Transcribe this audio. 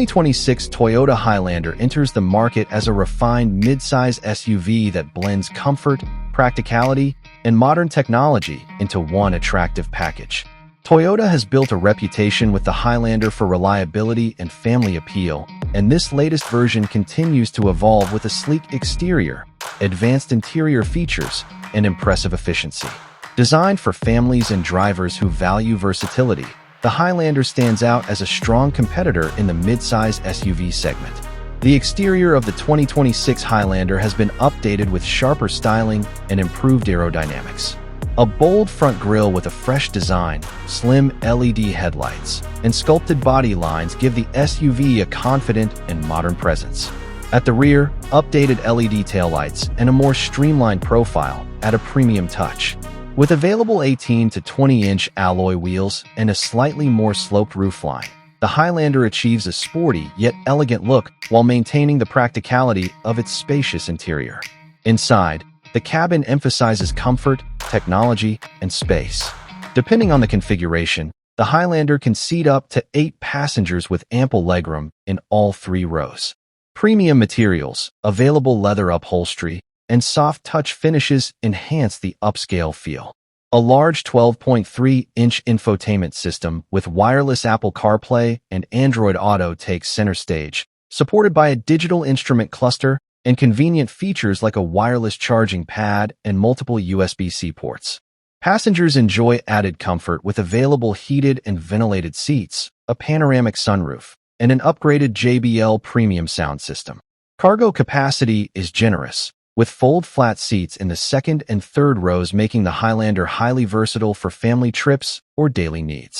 2026 Toyota Highlander enters the market as a refined midsize SUV that blends comfort, practicality, and modern technology into one attractive package. Toyota has built a reputation with the Highlander for reliability and family appeal, and this latest version continues to evolve with a sleek exterior, advanced interior features, and impressive efficiency. Designed for families and drivers who value versatility, the Highlander stands out as a strong competitor in the midsize SUV segment. The exterior of the 2026 Highlander has been updated with sharper styling and improved aerodynamics. A bold front grille with a fresh design, slim LED headlights, and sculpted body lines give the SUV a confident and modern presence. At the rear, updated LED taillights and a more streamlined profile add a premium touch. With available 18 to 20-inch alloy wheels and a slightly more sloped roofline, the Highlander achieves a sporty yet elegant look while maintaining the practicality of its spacious interior. Inside, the cabin emphasizes comfort, technology, and space. Depending on the configuration, the Highlander can seat up to 8 passengers with ample legroom in all 3 rows. Premium materials, available leather upholstery, and soft touch finishes enhance the upscale feel. A large 12.3-inch infotainment system with wireless Apple CarPlay and Android Auto takes center stage, supported by a digital instrument cluster and convenient features like a wireless charging pad and multiple USB-C ports. Passengers enjoy added comfort with available heated and ventilated seats, a panoramic sunroof, and an upgraded JBL premium sound system. Cargo capacity is generous, with fold-flat seats in the second and third rows making the Highlander highly versatile for family trips or daily needs.